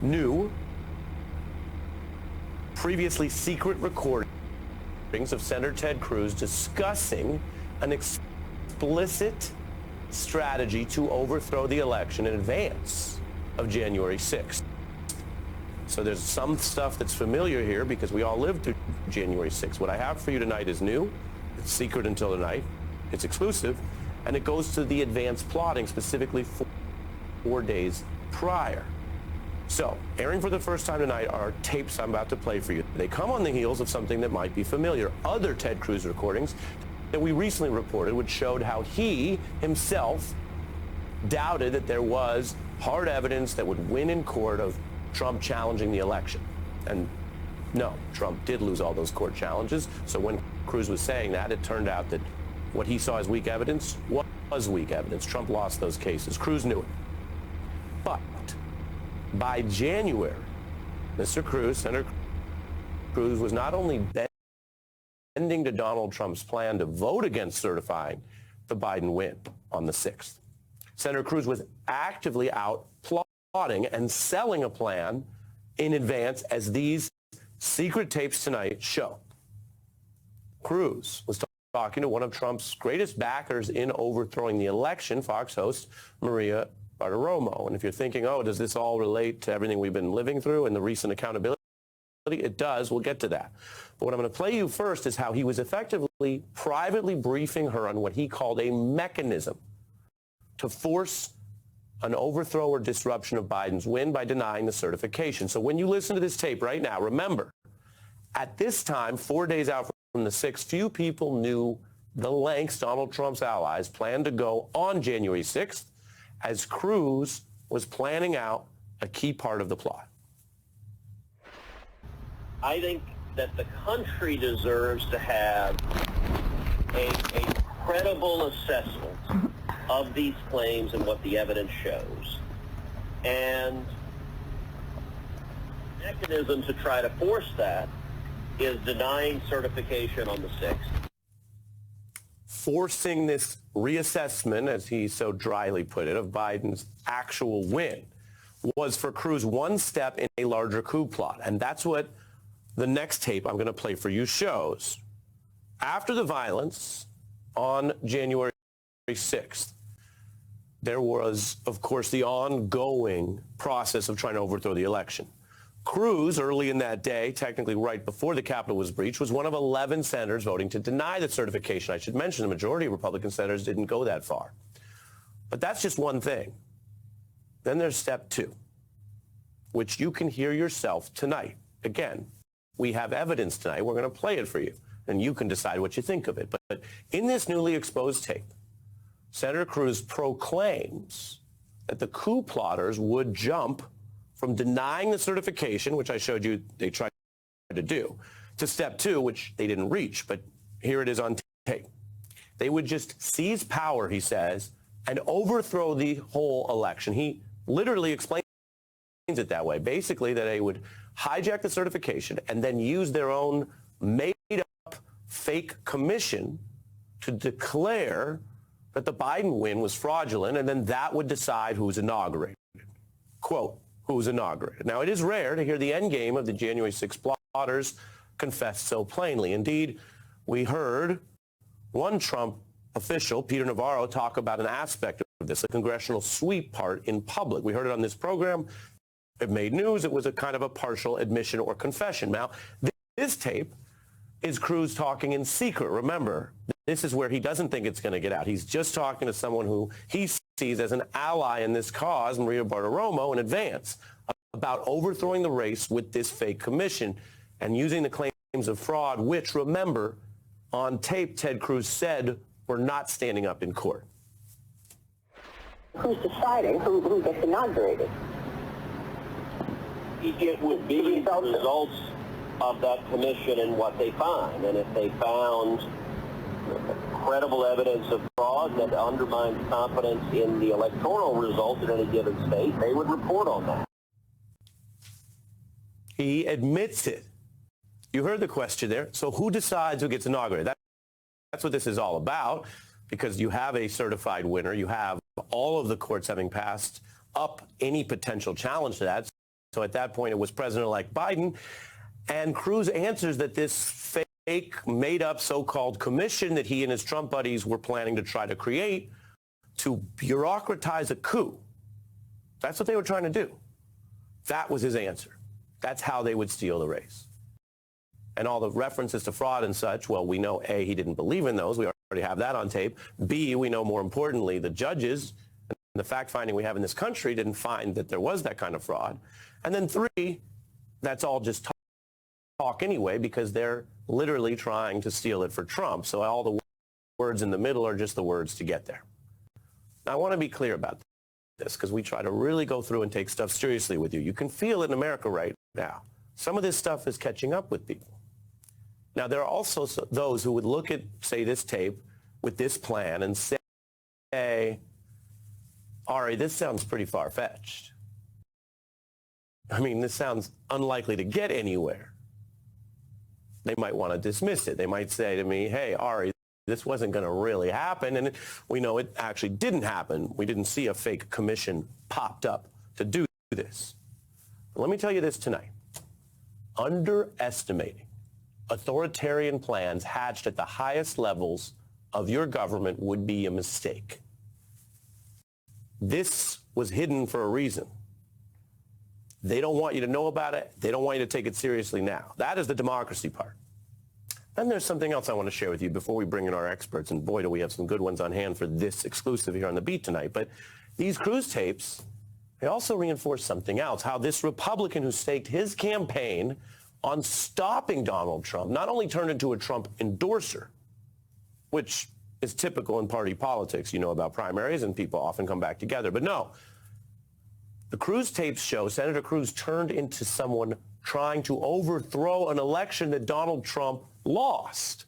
new, previously secret recordings of Senator Ted Cruz discussing an explicit strategy to overthrow the election in advance of January 6th. So there's some stuff that's familiar here because we all lived through January 6th. What I have for you tonight is new. It's secret until tonight. It's exclusive. And it goes to the advanced plotting specifically 4 days prior. So, airing for the first time tonight are tapes I'm about to play for you. They come on the heels of something that might be familiar. Other Ted Cruz recordings that we recently reported, which showed how he himself doubted that there was hard evidence that would win in court of Trump challenging the election. And no, Trump did lose all those court challenges. So when Cruz was saying that, it turned out that what he saw as weak evidence was weak evidence. Trump lost those cases. Cruz knew it. But by January, Mr. Cruz, Senator Cruz, was not only bending to Donald Trump's plan to vote against certifying the Biden win on the 6th. Senator Cruz was actively out plotting and selling a plan in advance, as these secret tapes tonight show. Cruz was talking to one of Trump's greatest backers in overthrowing the election, Fox host Maria Bartiromo. And if you're thinking, oh, does this all relate to everything we've been living through and the recent accountability? It does. We'll get to that. But what I'm going to play you first is how he was effectively privately briefing her on what he called a mechanism to force an overthrow or disruption of Biden's win by denying the certification. So when you listen to this tape right now, remember, at this time, 4 days out from the 6th, few people knew the lengths Donald Trump's allies planned to go on January 6th, as Cruz was planning out a key part of the plot. I think that the country deserves to have a credible assessment of these claims and what the evidence shows. And the mechanism to try to force that is denying certification on the 6th. Forcing this reassessment, as he so dryly put it, of Biden's actual win was for Cruz one step in a larger coup plot. And that's what the next tape I'm going to play for you shows. After the violence on January 6th, there was, of course, the ongoing process of trying to overthrow the election. Cruz, early in that day, technically right before the Capitol was breached, was one of 11 senators voting to deny the certification. I should mention the majority of Republican senators didn't go that far. But that's just one thing. Then there's step 2, which you can hear yourself tonight. Again, we have evidence tonight. We're going to play it for you, and you can decide what you think of it. But in this newly exposed tape, Senator Cruz proclaims that the coup plotters would jump from denying the certification, which I showed you they tried to do, to step 2, which they didn't reach, but here it is on tape. They would just seize power, he says, and overthrow the whole election. He literally explains it that way. Basically, that they would hijack the certification and then use their own made-up fake commission to declare that the Biden win was fraudulent, and then that would decide who's inaugurated. Quote, who's inaugurated. Now, it is rare to hear the endgame of the January 6th plotters confessed so plainly. Indeed, we heard one Trump official, Peter Navarro, talk about an aspect of this, the congressional sweep part, in public. We heard it on this program. It made news. It was a kind of a partial admission or confession. Now, this tape is Cruz talking in secret. Remember, this is where he doesn't think it's going to get out. He's just talking to someone who he sees as an ally in this cause, Maria Bartiromo, in advance, about overthrowing the race with this fake commission and using the claims of fraud, which, remember, on tape, Ted Cruz said were not standing up in court. Who's deciding who gets inaugurated? It would be the results of that commission and what they find. And if they found credible evidence of fraud that undermines confidence in the electoral results in any given state, they would report on that. He admits it. You heard the question there. So who decides who gets inaugurated? That's what this is all about, because you have a certified winner. You have all of the courts having passed up any potential challenge to that. So at that point, it was President-elect Biden. And Cruz answers that this fake, made-up so-called commission that he and his Trump buddies were planning to try to create to bureaucratize a coup. That's what they were trying to do. That was his answer. That's how they would steal the race. And all the references to fraud and such, well, we know, A, he didn't believe in those. We already have that on tape. B, we know more importantly, the judges and the fact-finding we have in this country didn't find that there was that kind of fraud. And then 3, that's all just talk anyway, because they're literally trying to steal it for Trump. So all the words in the middle are just the words to get there. Now, I want to be clear about this because we try to really go through and take stuff seriously with you. You can feel it in America right now. Some of this stuff is catching up with people. Now, there are also those who would look at, say, this tape with this plan and say, Ari, this sounds pretty far-fetched. I mean, this sounds unlikely to get anywhere. They might want to dismiss it. They might say to me, hey, Ari, this wasn't going to really happen. And we know it actually didn't happen. We didn't see a fake commission popped up to do this. But let me tell you this tonight. Underestimating authoritarian plans hatched at the highest levels of your government would be a mistake. This was hidden for a reason. They don't want you to know about it. They don't want you to take it seriously now. That is the democracy part. Then there's something else I want to share with you before we bring in our experts. And boy, do we have some good ones on hand for this exclusive here on The Beat tonight. But these Cruz tapes, they also reinforce something else, how this Republican who staked his campaign on stopping Donald Trump not only turned into a Trump endorser, which is typical in party politics, you know about primaries, and people often come back together. But no, the Cruz tapes show Senator Cruz turned into someone trying to overthrow an election that Donald Trump lost.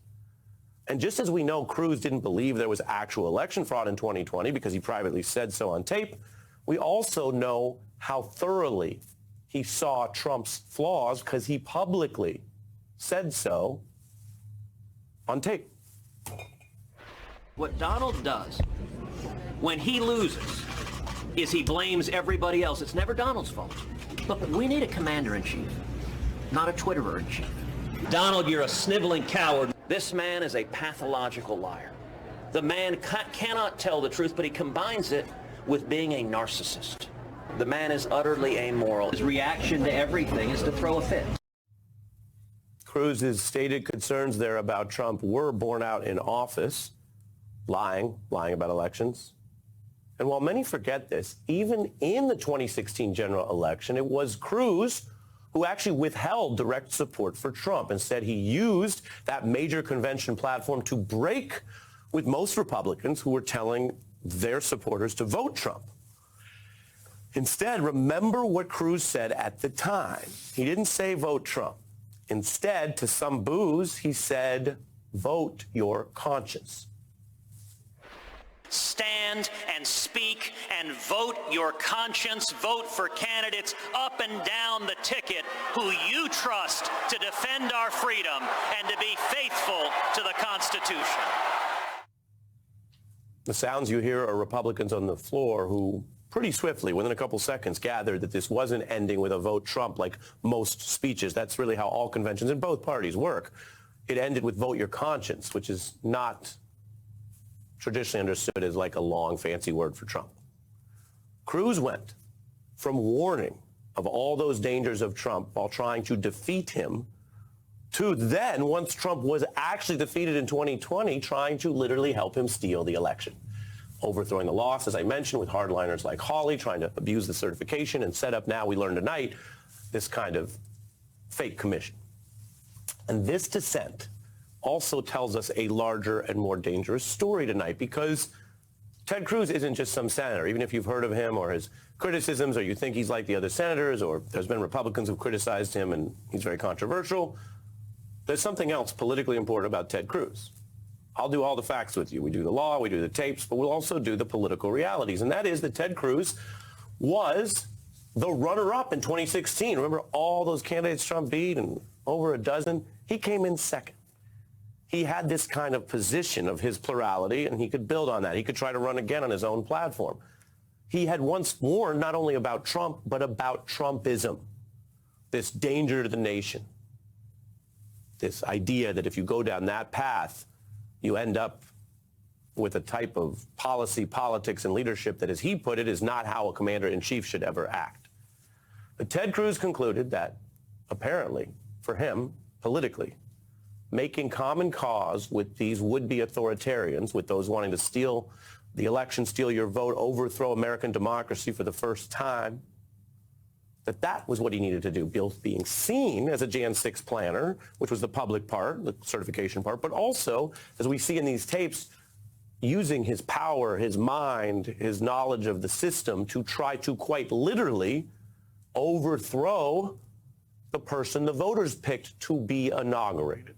And just as we know Cruz didn't believe there was actual election fraud in 2020 because he privately said so on tape, we also know how thoroughly he saw Trump's flaws because he publicly said so on tape. What Donald does when he loses is he blames everybody else. It's never Donald's fault. Look, we need a commander-in-chief, not a Twitterer-in-chief. Donald, you're a sniveling coward. This man is a pathological liar. The man cannot tell the truth, but he combines it with being a narcissist. The man is utterly amoral. His reaction to everything is to throw a fit. Cruz's stated concerns there about Trump were borne out in office, lying about elections. And while many forget this, even in the 2016 general election, it was Cruz who actually withheld direct support for Trump. Instead, he used that major convention platform to break with most Republicans who were telling their supporters to vote Trump. Instead, remember what Cruz said at the time. He didn't say vote Trump. Instead, to some boos, he said, vote your conscience. Stand and speak and vote your conscience. Vote for candidates up and down the ticket who you trust to defend our freedom and to be faithful to the Constitution. The sounds you hear are Republicans on the floor who pretty swiftly, within a couple seconds, gathered that this wasn't ending with a vote Trump like most speeches. That's really how all conventions in both parties work. It ended with vote your conscience, which is not traditionally understood as like a long, fancy word for Trump. Cruz went from warning of all those dangers of Trump while trying to defeat him to then, once Trump was actually defeated in 2020, trying to literally help him steal the election. Overthrowing the loss, as I mentioned, with hardliners like Hawley, trying to abuse the certification and set up now, we learned tonight, this kind of fake commission. And this dissent also tells us a larger and more dangerous story tonight, because Ted Cruz isn't just some senator. Even if you've heard of him or his criticisms, or you think he's like the other senators, or there's been Republicans who've criticized him and he's very controversial, there's something else politically important about Ted Cruz. I'll do all the facts with you. We do the law, we do the tapes, but we'll also do the political realities. And that is that Ted Cruz was the runner-up in 2016. Remember all those candidates Trump beat and over a dozen? He came in second. He had this kind of position of his plurality, and he could build on that. He could try to run again on his own platform. He had once warned not only about Trump, but about Trumpism. this danger to the nation, this idea that if you go down that path, you end up with a type of policy, politics, and leadership that, as he put it, is not how a commander-in-chief should ever act. But Ted Cruz concluded that, apparently, for him, politically, making common cause with these would-be authoritarians, with those wanting to steal the election, steal your vote, overthrow American democracy for the first time, that was what he needed to do, both being seen as a Jan 6 planner, which was the public part, the certification part, but also, as we see in these tapes, using his power, his mind, his knowledge of the system to try to quite literally overthrow the person the voters picked to be inaugurated.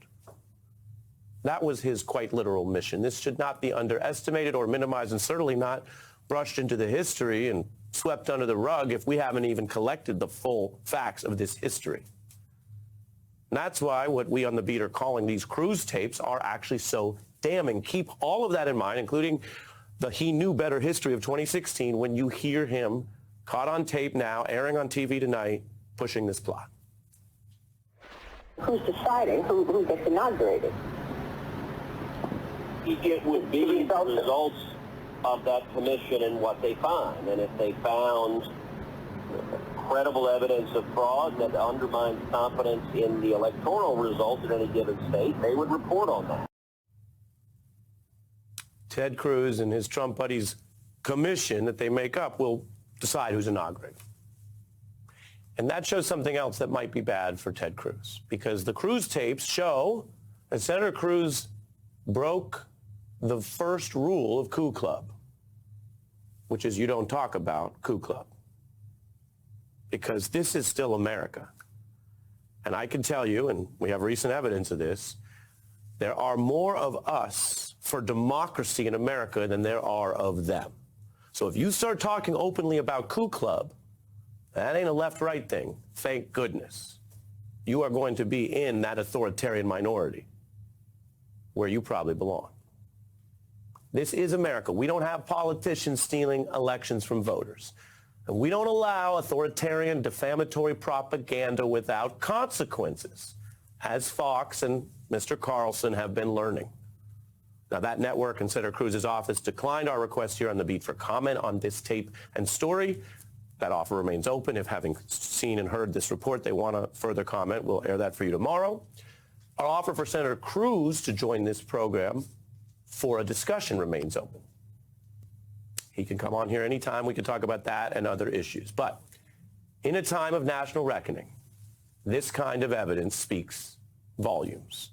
That was his quite literal mission. This should not be underestimated or minimized, and certainly not brushed into the history and swept under the rug if we haven't even collected the full facts of this history. And that's why what we on the beat are calling these Cruz tapes are actually so damning. Keep all of that in mind, including the he knew better history of 2016, when you hear him caught on tape now, airing on TV tonight, pushing this plot. Who's deciding who gets inaugurated? It would be the results of that commission and what they find. And if they found credible evidence of fraud that undermines confidence in the electoral results in any given state, they would report on that. Ted Cruz and his Trump buddies' commission that they make up will decide who's inaugurated. And that shows something else that might be bad for Ted Cruz, because the Cruz tapes show that Senator Cruz broke the first rule of Coup Club, which is you don't talk about Coup Club, because this is still America. And I can tell you, and we have recent evidence of this, there are more of us for democracy in America than there are of them. So if you start talking openly about Coup Club, that ain't a left-right thing, thank goodness. You are going to be in that authoritarian minority where you probably belong. This is America. We don't have politicians stealing elections from voters. And we don't allow authoritarian, defamatory propaganda without consequences, as Fox and Mr. Carlson have been learning. Now, that network and Senator Cruz's office declined our request here on The Beat for comment on this tape and story. That offer remains open. If, having seen and heard this report, they want to further comment, we'll air that for you tomorrow. Our offer for Senator Cruz to join this program for a discussion remains open. He can come on here anytime. We can talk about that and other issues. But in a time of national reckoning, this kind of evidence speaks volumes.